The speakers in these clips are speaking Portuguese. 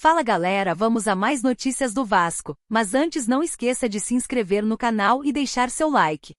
Fala galera, vamos a mais notícias do Vasco, mas antes não esqueça de se inscrever no canal e deixar seu like.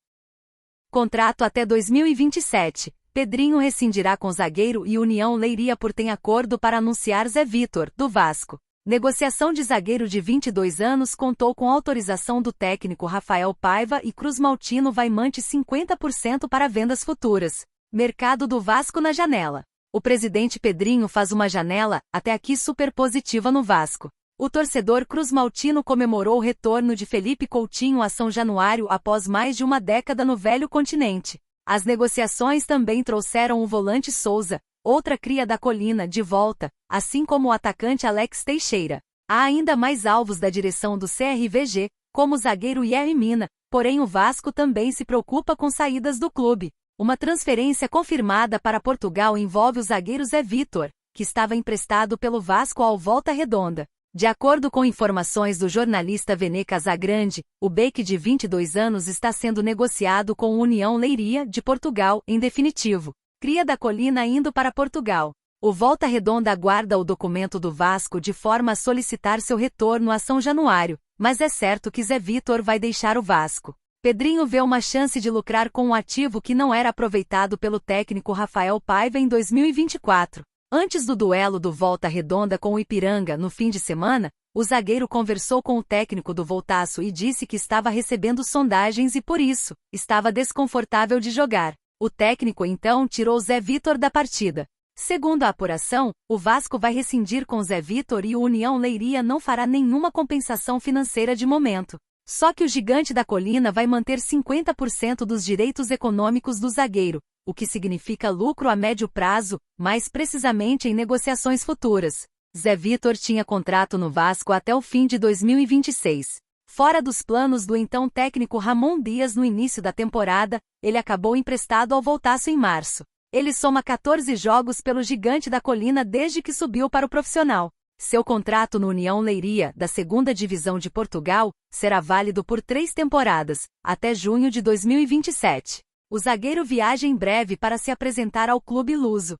Contrato até 2027. Pedrinho rescindirá com zagueiro e União Leiria por tem acordo para anunciar Zé Vitor, do Vasco. Negociação de zagueiro de 22 anos contou com autorização do técnico Rafael Paiva e Cruz Maltino vai manter 50% para vendas futuras. Mercado do Vasco na janela. O presidente Pedrinho faz uma janela, até aqui super positiva no Vasco. O torcedor Cruz Maltino comemorou o retorno de Felipe Coutinho a São Januário após mais de uma década no velho continente. As negociações também trouxeram o volante Souza, outra cria da colina, de volta, assim como o atacante Alex Teixeira. Há ainda mais alvos da direção do CRVG, como o zagueiro Yerry Mina, porém o Vasco também se preocupa com saídas do clube. Uma transferência confirmada para Portugal envolve o zagueiro Zé Vitor, que estava emprestado pelo Vasco ao Volta Redonda. De acordo com informações do jornalista Vene Casagrande, o Beck de 22 anos está sendo negociado com o União Leiria, de Portugal, em definitivo. Cria da colina indo para Portugal. O Volta Redonda aguarda o documento do Vasco de forma a solicitar seu retorno a São Januário, mas é certo que Zé Vitor vai deixar o Vasco. Pedrinho vê uma chance de lucrar com um ativo que não era aproveitado pelo técnico Rafael Paiva em 2024. Antes do duelo do Volta Redonda com o Ipiranga no fim de semana, o zagueiro conversou com o técnico do Voltaço e disse que estava recebendo sondagens e por isso, estava desconfortável de jogar. O técnico então tirou Zé Vitor da partida. Segundo a apuração, o Vasco vai rescindir com Zé Vitor e o União Leiria não fará nenhuma compensação financeira de momento. Só que o gigante da colina vai manter 50% dos direitos econômicos do zagueiro, o que significa lucro a médio prazo, mais precisamente em negociações futuras. Zé Vitor tinha contrato no Vasco até o fim de 2026. Fora dos planos do então técnico Ramon Dias no início da temporada, ele acabou emprestado ao Voltaço em março. Ele soma 14 jogos pelo gigante da colina desde que subiu para o profissional. Seu contrato no União Leiria, da 2ª Divisão de Portugal, será válido por 3 temporadas, até junho de 2027. O zagueiro viaja em breve para se apresentar ao clube luso.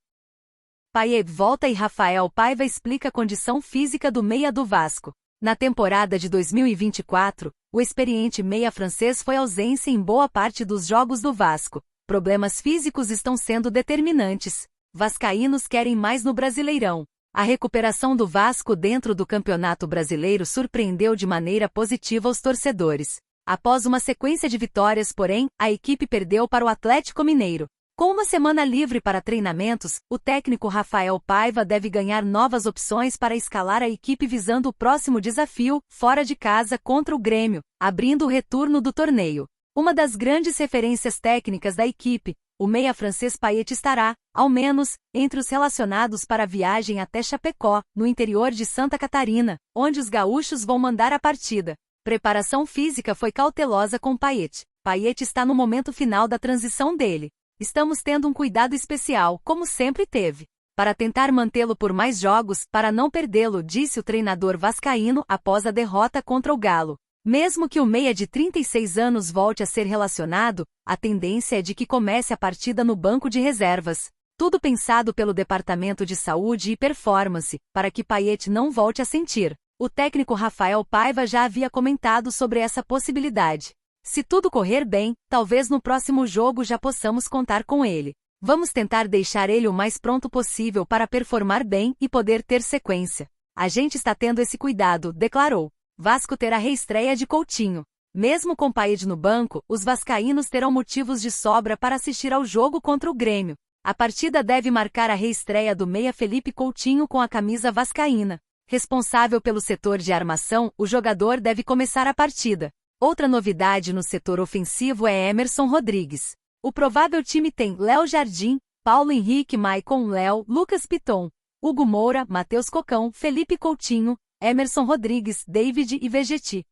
Paiet volta e Rafael Paiva explica a condição física do meia do Vasco. Na temporada de 2024, o experiente meia francês foi ausência em boa parte dos jogos do Vasco. Problemas físicos estão sendo determinantes. Vascaínos querem mais no Brasileirão. A recuperação do Vasco dentro do Campeonato Brasileiro surpreendeu de maneira positiva os torcedores. Após uma sequência de vitórias, porém, a equipe perdeu para o Atlético Mineiro. Com uma semana livre para treinamentos, o técnico Rafael Paiva deve ganhar novas opções para escalar a equipe visando o próximo desafio, fora de casa contra o Grêmio, abrindo o retorno do torneio. Uma das grandes referências técnicas da equipe, o meia francês Paiet estará, ao menos, entre os relacionados para a viagem até Chapecó, no interior de Santa Catarina, onde os gaúchos vão mandar a partida. Preparação física foi cautelosa com Paiet. Paiet está no momento final da transição dele. Estamos tendo um cuidado especial, como sempre teve, para tentar mantê-lo por mais jogos, para não perdê-lo, disse o treinador vascaíno após a derrota contra o Galo. Mesmo que o meia de 36 anos volte a ser relacionado, a tendência é de que comece a partida no banco de reservas. Tudo pensado pelo Departamento de Saúde e Performance, para que Paiet não volte a sentir. O técnico Rafael Paiva já havia comentado sobre essa possibilidade. Se tudo correr bem, talvez no próximo jogo já possamos contar com ele. Vamos tentar deixar ele o mais pronto possível para performar bem e poder ter sequência. A gente está tendo esse cuidado, declarou. Vasco terá reestreia de Coutinho. Mesmo com Paiet no banco, os vascaínos terão motivos de sobra para assistir ao jogo contra o Grêmio. A partida deve marcar a reestreia do meia Felipe Coutinho com a camisa vascaína. Responsável pelo setor de armação, o jogador deve começar a partida. Outra novidade no setor ofensivo é Emerson Rodrigues. O provável time tem Léo Jardim, Paulo Henrique, Maicon Léo, Lucas Piton, Hugo Moura, Matheus Cocão, Felipe Coutinho, Emerson Rodrigues, David e Vegetti.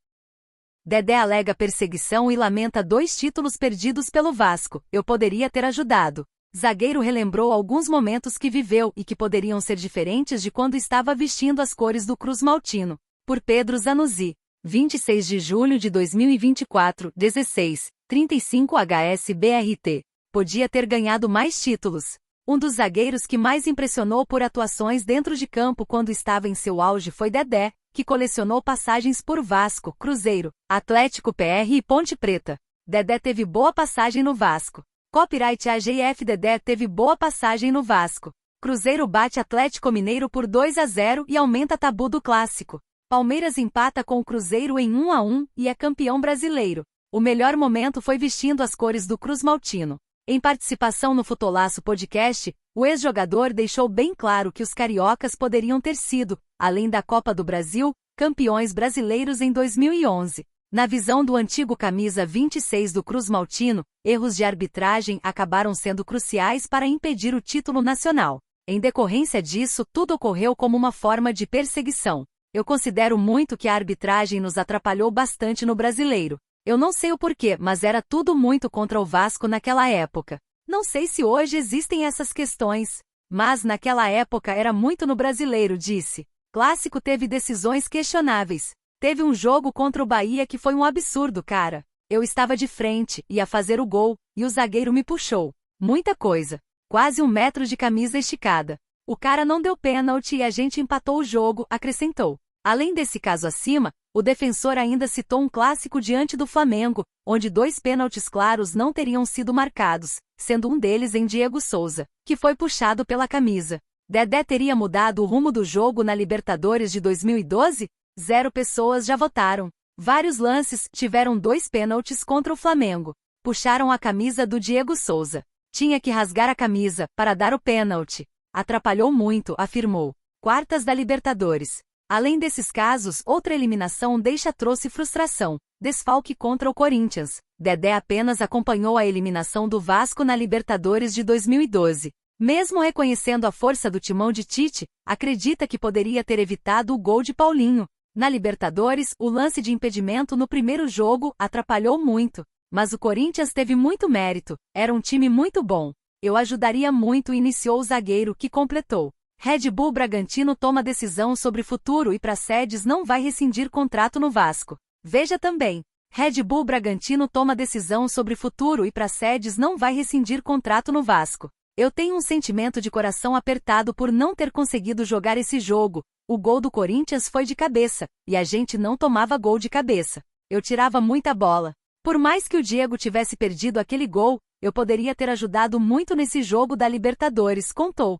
Dedé alega perseguição e lamenta 2 títulos perdidos pelo Vasco. Eu poderia ter ajudado. Zagueiro relembrou alguns momentos que viveu e que poderiam ser diferentes de quando estava vestindo as cores do Cruz Maltino. Por Pedro Zanuzzi. 26 de julho de 2024, 16:35 HSBRT. Podia ter ganhado mais títulos. Um dos zagueiros que mais impressionou por atuações dentro de campo quando estava em seu auge foi Dedé, que colecionou passagens por Vasco, Cruzeiro, Atlético PR e Ponte Preta. Dedé teve boa passagem no Vasco. Copyright AGF. Dedé teve boa passagem no Vasco. Cruzeiro bate Atlético Mineiro por 2-0 e aumenta tabu do clássico. Palmeiras empata com o Cruzeiro em 1-1 e é campeão brasileiro. O melhor momento foi vestindo as cores do Cruz Maltino. Em participação no Futolaço Podcast, o ex-jogador deixou bem claro que os cariocas poderiam ter sido, além da Copa do Brasil, campeões brasileiros em 2011. Na visão do antigo camisa 26 do Cruz Maltino, erros de arbitragem acabaram sendo cruciais para impedir o título nacional. Em decorrência disso, tudo ocorreu como uma forma de perseguição. Eu considero muito que a arbitragem nos atrapalhou bastante no Brasileiro. Eu não sei o porquê, mas era tudo muito contra o Vasco naquela época. Não sei se hoje existem essas questões, mas naquela época era muito no Brasileiro, disse. Clássico teve decisões questionáveis. Teve um jogo contra o Bahia que foi um absurdo, cara. Eu estava de frente, ia fazer o gol, e o zagueiro me puxou. Muita coisa. Quase 1 metro de camisa esticada. O cara não deu pênalti e a gente empatou o jogo, acrescentou. Além desse caso acima, o defensor ainda citou um clássico diante do Flamengo, onde 2 pênaltis claros não teriam sido marcados, sendo um deles em Diego Souza, que foi puxado pela camisa. Dedé teria mudado o rumo do jogo na Libertadores de 2012? 0 pessoas já votaram. Vários lances tiveram 2 pênaltis contra o Flamengo. Puxaram a camisa do Diego Souza. Tinha que rasgar a camisa para dar o pênalti. Atrapalhou muito, afirmou. Quartas da Libertadores. Além desses casos, outra eliminação trouxe frustração. Desfalque contra o Corinthians. Dedé apenas acompanhou a eliminação do Vasco na Libertadores de 2012. Mesmo reconhecendo a força do timão de Tite, acredita que poderia ter evitado o gol de Paulinho. Na Libertadores, o lance de impedimento no primeiro jogo atrapalhou muito. Mas o Corinthians teve muito mérito, era um time muito bom. Eu ajudaria muito, iniciou o zagueiro, que completou. Red Bull Bragantino toma decisão sobre futuro e Praxedes não vai rescindir contrato no Vasco. Veja também. Red Bull Bragantino toma decisão sobre futuro e Praxedes não vai rescindir contrato no Vasco. Eu tenho um sentimento de coração apertado por não ter conseguido jogar esse jogo. O gol do Corinthians foi de cabeça, e a gente não tomava gol de cabeça. Eu tirava muita bola. Por mais que o Diego tivesse perdido aquele gol, eu poderia ter ajudado muito nesse jogo da Libertadores, contou.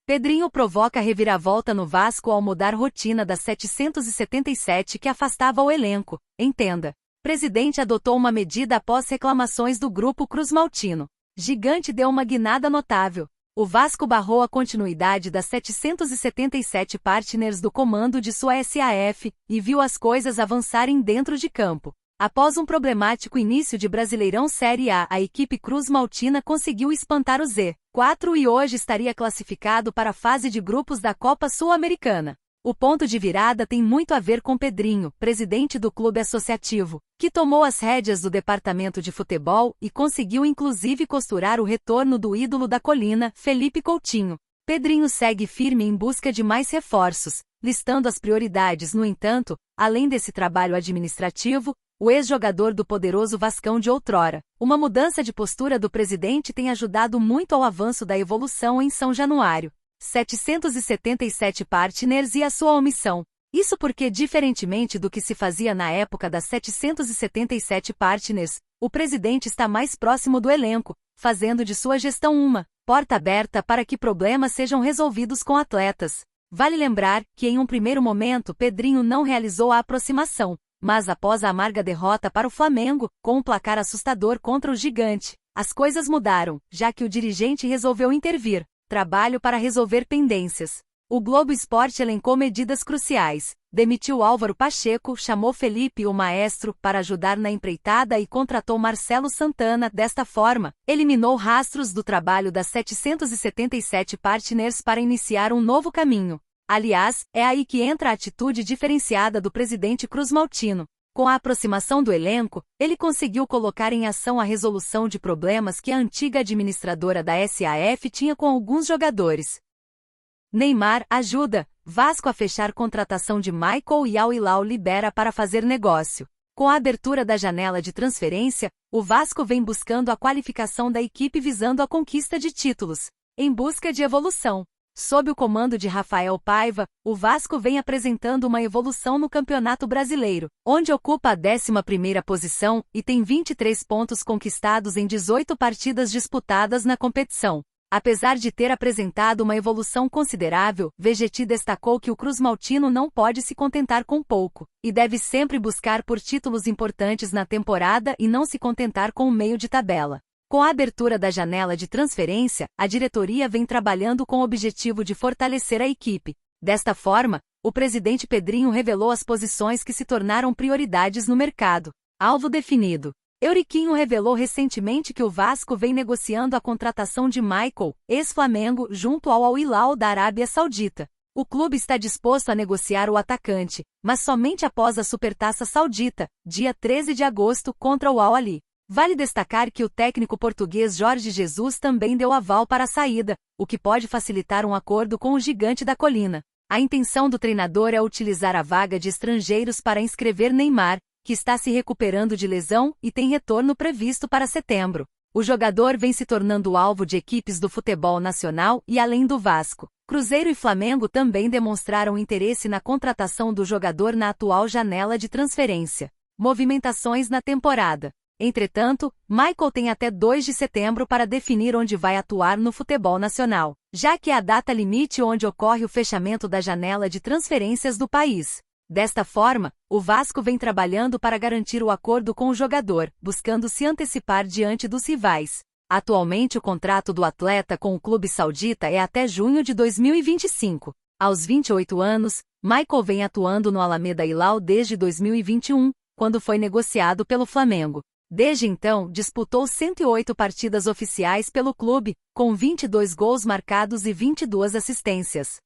Pedrinho provoca reviravolta no Vasco ao mudar rotina da 777 que afastava o elenco. Entenda. Presidente adotou uma medida após reclamações do grupo Cruz Maltino. Gigante deu uma guinada notável. O Vasco barrou a continuidade das 777 partners do comando de sua SAF e viu as coisas avançarem dentro de campo. Após um problemático início de Brasileirão Série A, a equipe Cruz Maltina conseguiu espantar o Z4 e hoje estaria classificado para a fase de grupos da Copa Sul-Americana. O ponto de virada tem muito a ver com Pedrinho, presidente do clube associativo, que tomou as rédeas do departamento de futebol e conseguiu inclusive costurar o retorno do ídolo da colina, Felipe Coutinho. Pedrinho segue firme em busca de mais reforços, listando as prioridades. No entanto, além desse trabalho administrativo, o ex-jogador do poderoso Vascão de outrora, uma mudança de postura do presidente tem ajudado muito ao avanço da evolução em São Januário. 777 partners e a sua omissão. Isso porque, diferentemente do que se fazia na época das 777 partners, o presidente está mais próximo do elenco, fazendo de sua gestão uma porta aberta para que problemas sejam resolvidos com atletas. Vale lembrar que em um primeiro momento Pedrinho não realizou a aproximação, mas após a amarga derrota para o Flamengo, com um placar assustador contra o Gigante, as coisas mudaram, já que o dirigente resolveu intervir. Trabalho para resolver pendências. O Globo Esporte elencou medidas cruciais. Demitiu Álvaro Pacheco, chamou Felipe, o maestro, para ajudar na empreitada e contratou Marcelo Santana. Desta forma, eliminou rastros do trabalho das 777 partners para iniciar um novo caminho. Aliás, é aí que entra a atitude diferenciada do presidente Cruz Maltino. Com a aproximação do elenco, ele conseguiu colocar em ação a resolução de problemas que a antiga administradora da SAF tinha com alguns jogadores. Neymar ajuda Vasco a fechar contratação de Michael e Al Hilal libera para fazer negócio. Com a abertura da janela de transferência, o Vasco vem buscando a qualificação da equipe visando a conquista de títulos. em busca de evolução. Sob o comando de Rafael Paiva, o Vasco vem apresentando uma evolução no Campeonato Brasileiro, onde ocupa a 11ª posição e tem 23 pontos conquistados em 18 partidas disputadas na competição. Apesar de ter apresentado uma evolução considerável, Vegetti destacou que o Cruzmaltino não pode se contentar com pouco, e deve sempre buscar por títulos importantes na temporada e não se contentar com o meio de tabela. Com a abertura da janela de transferência, a diretoria vem trabalhando com o objetivo de fortalecer a equipe. Desta forma, o presidente Pedrinho revelou as posições que se tornaram prioridades no mercado. Alvo definido. Euriquinho revelou recentemente que o Vasco vem negociando a contratação de Michael, ex-Flamengo, junto ao Al Hilal da Arábia Saudita. O clube está disposto a negociar o atacante, mas somente após a Supertaça Saudita, dia 13 de agosto, contra o Al Ahly. Vale destacar que o técnico português Jorge Jesus também deu aval para a saída, o que pode facilitar um acordo com o gigante da colina. A intenção do treinador é utilizar a vaga de estrangeiros para inscrever Neymar, que está se recuperando de lesão e tem retorno previsto para setembro. O jogador vem se tornando alvo de equipes do futebol nacional e além do Vasco. Cruzeiro e Flamengo também demonstraram interesse na contratação do jogador na atual janela de transferência. Movimentações na temporada. Entretanto, Michael tem até 2 de setembro para definir onde vai atuar no futebol nacional, já que é a data limite onde ocorre o fechamento da janela de transferências do país. Desta forma, o Vasco vem trabalhando para garantir o acordo com o jogador, buscando se antecipar diante dos rivais. Atualmente o contrato do atleta com o clube saudita é até junho de 2025. Aos 28 anos, Michael vem atuando no Alameda Hilal desde 2021, quando foi negociado pelo Flamengo. Desde então, disputou 108 partidas oficiais pelo clube, com 22 gols marcados e 22 assistências.